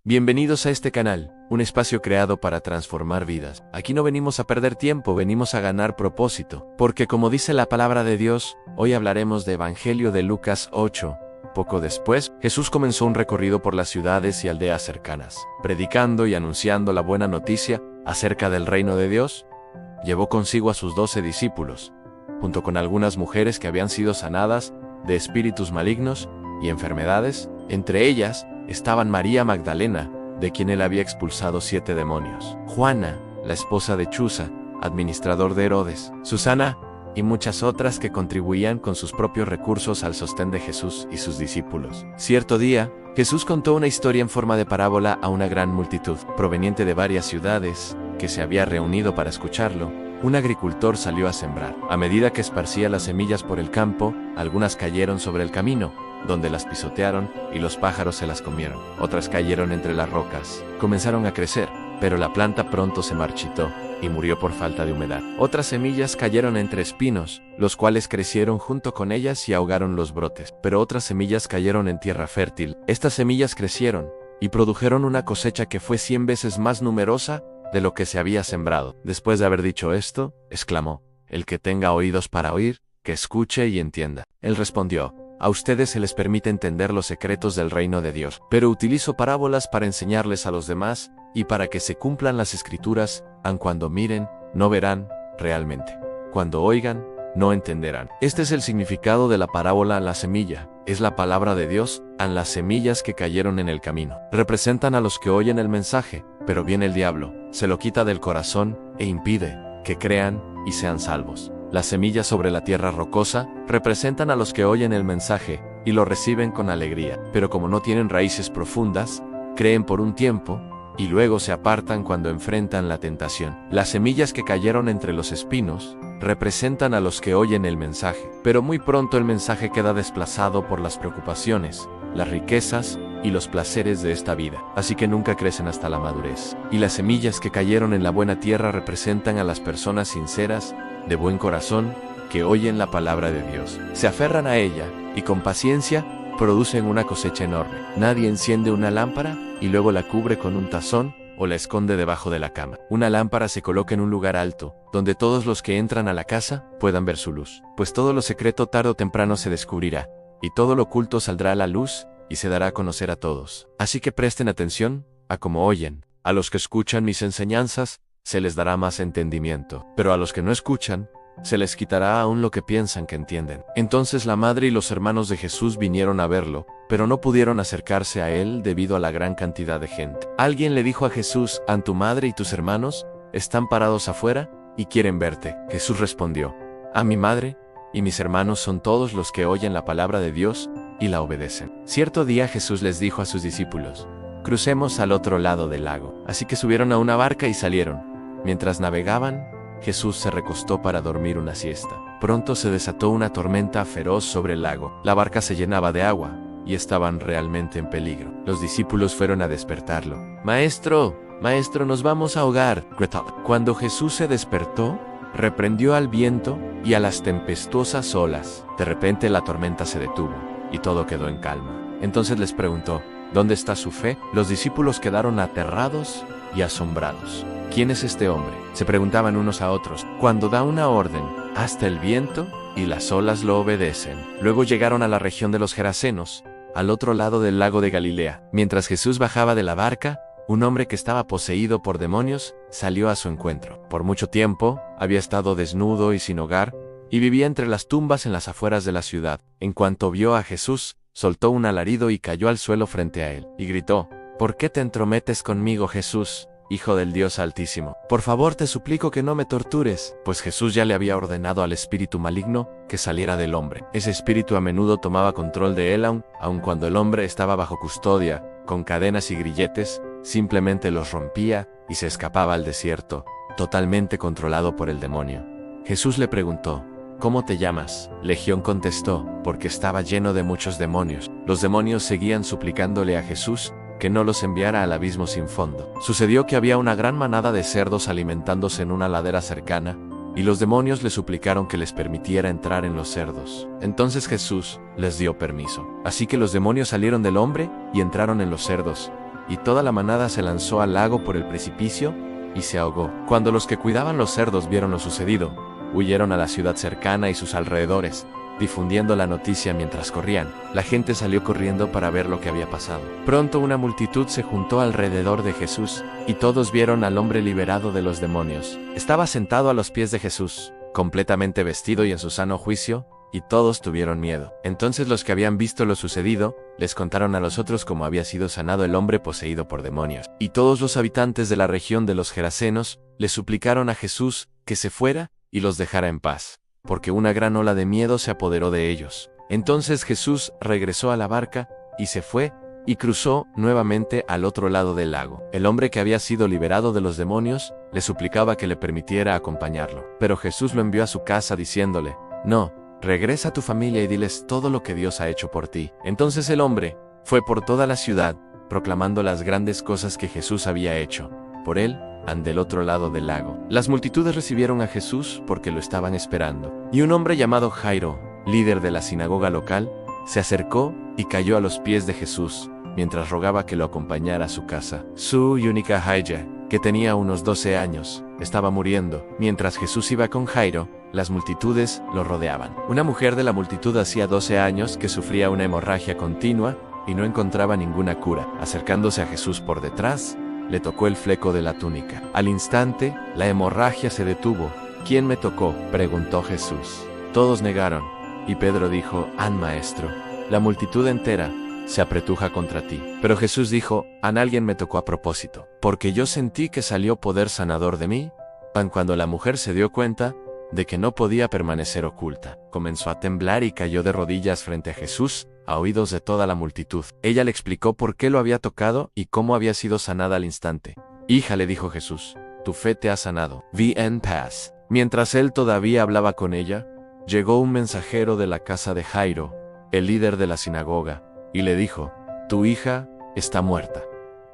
Bienvenidos a este canal, un espacio creado para transformar vidas. Aquí no venimos a perder tiempo, venimos a ganar propósito. Porque como dice la palabra de Dios, hoy hablaremos de Evangelio de Lucas 8. Poco después, Jesús comenzó un recorrido por las ciudades y aldeas cercanas, predicando y anunciando la buena noticia acerca del reino de Dios. Llevó consigo a sus 12 discípulos, junto con algunas mujeres que habían sido sanadas de espíritus malignos y enfermedades. Entre ellas estaban María Magdalena, de quien él había expulsado 7 demonios, Juana, la esposa de Chuza, administrador de Herodes, Susana, y muchas otras que contribuían con sus propios recursos al sostén de Jesús y sus discípulos. Cierto día, Jesús contó una historia en forma de parábola a una gran multitud, proveniente de varias ciudades, que se había reunido para escucharlo. Un agricultor salió a sembrar. A medida que esparcía las semillas por el campo, algunas cayeron sobre el camino, donde las pisotearon y los pájaros se las comieron. Otras cayeron entre las rocas. Comenzaron a crecer, pero la planta pronto se marchitó y murió por falta de humedad. Otras semillas cayeron entre espinos, los cuales crecieron junto con ellas y ahogaron los brotes. Pero otras semillas cayeron en tierra fértil. Estas semillas crecieron y produjeron una cosecha que fue 100 veces más numerosa de lo que se había sembrado. Después de haber dicho esto, exclamó: «El que tenga oídos para oír, que escuche y entienda». Él respondió: «A ustedes se les permite entender los secretos del reino de Dios, pero utilizo parábolas para enseñarles a los demás y para que se cumplan las escrituras, aun cuando miren, no verán realmente. Cuando oigan, no entenderán». Este es el significado de la parábola La semilla. Es la palabra de Dios a las semillas que cayeron en el camino. Representan a los que oyen el mensaje, pero viene el diablo, se lo quita del corazón e impide que crean y sean salvos. Las semillas sobre la tierra rocosa representan a los que oyen el mensaje y lo reciben con alegría, pero como no tienen raíces profundas, creen por un tiempo y luego se apartan cuando enfrentan la tentación. Las semillas que cayeron entre los espinos representan a los que oyen el mensaje, pero muy pronto el mensaje queda desplazado por las preocupaciones, las riquezas y los placeres de esta vida, así que nunca crecen hasta la madurez. Y las semillas que cayeron en la buena tierra representan a las personas sinceras, de buen corazón, que oyen la palabra de Dios, se aferran a ella y con paciencia producen una cosecha enorme. Nadie enciende una lámpara y luego la cubre con un tazón o la esconde debajo de la cama. Una lámpara se coloca en un lugar alto, donde todos los que entran a la casa puedan ver su luz. Pues todo lo secreto tarde o temprano se descubrirá, y todo lo oculto saldrá a la luz y se dará a conocer a todos. Así que presten atención a cómo oyen. A los que escuchan mis enseñanzas se les dará más entendimiento, pero a los que no escuchan, se les quitará aún lo que piensan que entienden. Entonces la madre y los hermanos de Jesús vinieron a verlo, pero no pudieron acercarse a él debido a la gran cantidad de gente. Alguien le dijo a Jesús: «¿A tu madre y tus hermanos están parados afuera y quieren verte?» Jesús respondió: «A mi madre y mis hermanos son todos los que oyen la palabra de Dios y la obedecen». Cierto día Jesús les dijo a sus discípulos: «Crucemos al otro lado del lago». Así que subieron a una barca y salieron. Mientras navegaban, Jesús se recostó para dormir una siesta. Pronto se desató una tormenta feroz sobre el lago. La barca se llenaba de agua y estaban realmente en peligro. Los discípulos fueron a despertarlo. «Maestro, maestro, nos vamos a ahogar», gritó. Cuando Jesús se despertó, reprendió al viento y a las tempestuosas olas. De repente la tormenta se detuvo y todo quedó en calma. Entonces les preguntó: «¿Dónde está su fe?». Los discípulos quedaron aterrados y asombrados. «¿Quién es este hombre?», se preguntaban unos a otros. «Cuando da una orden, hasta el viento y las olas lo obedecen». Luego llegaron a la región de los Gerasenos, al otro lado del lago de Galilea. Mientras Jesús bajaba de la barca, un hombre que estaba poseído por demonios salió a su encuentro. Por mucho tiempo había estado desnudo y sin hogar, y vivía entre las tumbas en las afueras de la ciudad. En cuanto vio a Jesús, soltó un alarido y cayó al suelo frente a él, y gritó: «¿Por qué te entrometes conmigo, Jesús, Hijo del Dios Altísimo? Por favor, te suplico que no me tortures». Pues Jesús ya le había ordenado al espíritu maligno que saliera del hombre. Ese espíritu a menudo tomaba control de él aun cuando el hombre estaba bajo custodia, con cadenas y grilletes, simplemente los rompía y se escapaba al desierto, totalmente controlado por el demonio. Jesús le preguntó: «¿Cómo te llamas?». Legión contestó: «Porque estaba lleno de muchos demonios». Los demonios seguían suplicándole a Jesús que no los enviara al abismo sin fondo. Sucedió que había una gran manada de cerdos alimentándose en una ladera cercana, y los demonios le suplicaron que les permitiera entrar en los cerdos. Entonces Jesús les dio permiso. Así que los demonios salieron del hombre y entraron en los cerdos, y toda la manada se lanzó al lago por el precipicio y se ahogó. Cuando los que cuidaban los cerdos vieron lo sucedido, huyeron a la ciudad cercana y sus alrededores, difundiendo la noticia mientras corrían. La gente salió corriendo para ver lo que había pasado. Pronto una multitud se juntó alrededor de Jesús, y todos vieron al hombre liberado de los demonios. Estaba sentado a los pies de Jesús, completamente vestido y en su sano juicio, y todos tuvieron miedo. Entonces los que habían visto lo sucedido, les contaron a los otros cómo había sido sanado el hombre poseído por demonios. Y todos los habitantes de la región de los Gerasenos le suplicaron a Jesús que se fuera y los dejara en paz, porque una gran ola de miedo se apoderó de ellos. Entonces Jesús regresó a la barca y se fue y cruzó nuevamente al otro lado del lago. El hombre que había sido liberado de los demonios le suplicaba que le permitiera acompañarlo. Pero Jesús lo envió a su casa diciéndole: no, regresa a tu familia y diles todo lo que Dios ha hecho por ti. Entonces el hombre fue por toda la ciudad, proclamando las grandes cosas que Jesús había hecho por él del otro lado del lago. Las multitudes recibieron a Jesús porque lo estaban esperando. Y un hombre llamado Jairo, líder de la sinagoga local, se acercó y cayó a los pies de Jesús, mientras rogaba que lo acompañara a su casa. Su única hija, que tenía unos 12 años, estaba muriendo. Mientras Jesús iba con Jairo, las multitudes lo rodeaban. Una mujer de la multitud hacía 12 años que sufría una hemorragia continua y no encontraba ninguna cura. Acercándose a Jesús por detrás, le tocó el fleco de la túnica. Al instante, la hemorragia se detuvo. ¿Quién me tocó?, preguntó Jesús. Todos negaron, y Pedro dijo: maestro, la multitud entera se apretuja contra ti. Pero Jesús dijo: alguien me tocó a propósito, porque yo sentí que salió poder sanador de mí. Cuando la mujer se dio cuenta de que no podía permanecer oculta, comenzó a temblar y cayó de rodillas frente a Jesús, a oídos de toda la multitud. Ella le explicó por qué lo había tocado y cómo había sido sanada al instante. Hija, le dijo Jesús, tu fe te ha sanado. Ve en paz. Mientras él todavía hablaba con ella, llegó un mensajero de la casa de Jairo, el líder de la sinagoga, y le dijo: tu hija está muerta.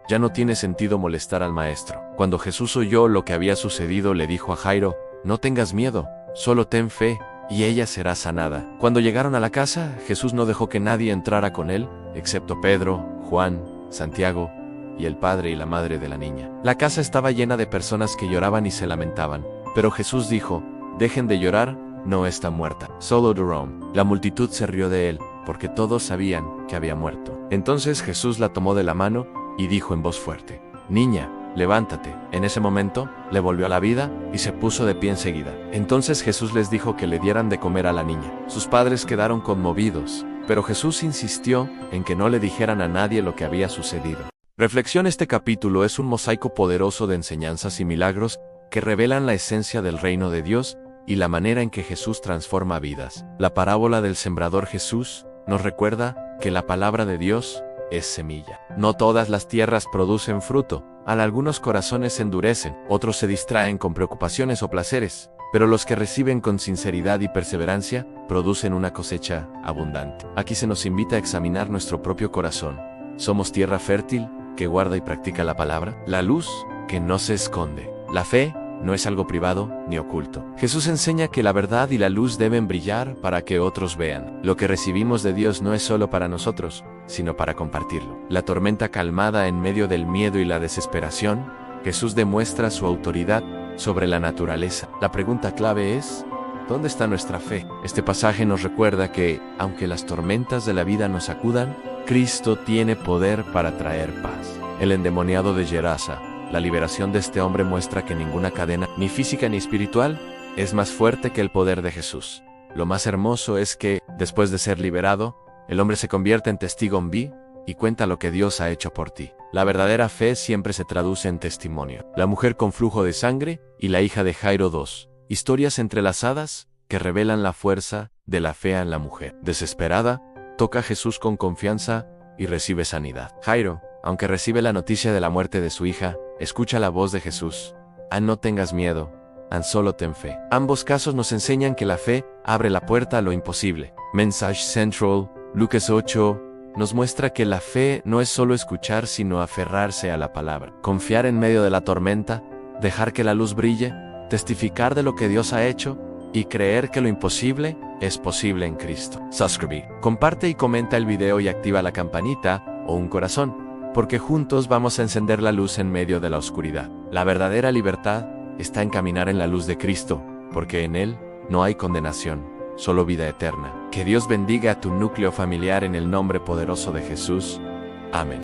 Ya no tiene sentido molestar al maestro. Cuando Jesús oyó lo que había sucedido, le dijo a Jairo: no tengas miedo, solo ten fe, y ella será sanada. Cuando llegaron a la casa, Jesús no dejó que nadie entrara con él, excepto Pedro, Juan, Santiago y el padre y la madre de la niña. La casa estaba llena de personas que lloraban y se lamentaban, pero Jesús dijo: dejen de llorar, no está muerta, solo dormía. La multitud se rió de él, porque todos sabían que había muerto. Entonces Jesús la tomó de la mano y dijo en voz fuerte: niña, levántate. En ese momento, le volvió a la vida y se puso de pie enseguida. Entonces Jesús les dijo que le dieran de comer a la niña. Sus padres quedaron conmovidos, pero Jesús insistió en que no le dijeran a nadie lo que había sucedido. Reflexión: este capítulo es un mosaico poderoso de enseñanzas y milagros que revelan la esencia del reino de Dios y la manera en que Jesús transforma vidas. La parábola del sembrador Jesús nos recuerda que la palabra de Dios es semilla. No todas las tierras producen fruto. Algunos corazones se endurecen, otros se distraen con preocupaciones o placeres, pero los que reciben con sinceridad y perseverancia producen una cosecha abundante. Aquí se nos invita a examinar nuestro propio corazón. ¿Somos tierra fértil que guarda y practica la palabra? La luz que no se esconde. La fe no es algo privado ni oculto. Jesús enseña que la verdad y la luz deben brillar para que otros vean. Lo que recibimos de Dios no es solo para nosotros, sino para compartirlo. La tormenta calmada en medio del miedo y la desesperación, Jesús demuestra su autoridad sobre la naturaleza. La pregunta clave es: ¿dónde está nuestra fe? Este pasaje nos recuerda que, aunque las tormentas de la vida nos sacudan, Cristo tiene poder para traer paz. El endemoniado de Gerasa. La liberación de este hombre muestra que ninguna cadena, ni física ni espiritual, es más fuerte que el poder de Jesús. Lo más hermoso es que, después de ser liberado, el hombre se convierte en testigo en vivo y cuenta lo que Dios ha hecho por ti. La verdadera fe siempre se traduce en testimonio. La mujer con flujo de sangre y la hija de Jairo. 2 historias entrelazadas que revelan la fuerza de la fe en la mujer. Desesperada, toca a Jesús con confianza y recibe sanidad. Jairo, aunque recibe la noticia de la muerte de su hija, escucha la voz de Jesús: no tengas miedo, solo ten fe. Ambos casos nos enseñan que la fe abre la puerta a lo imposible. Message Central, Lucas 8, nos muestra que la fe no es solo escuchar, sino aferrarse a la palabra. Confiar en medio de la tormenta, dejar que la luz brille, testificar de lo que Dios ha hecho y creer que lo imposible es posible en Cristo. Suscribir. Comparte y comenta el video y activa la campanita o un corazón. porque juntos vamos a encender la luz en medio de la oscuridad. La verdadera libertad está en caminar en la luz de Cristo, porque en Él no hay condenación, solo vida eterna. Que Dios bendiga a tu núcleo familiar en el nombre poderoso de Jesús. Amén.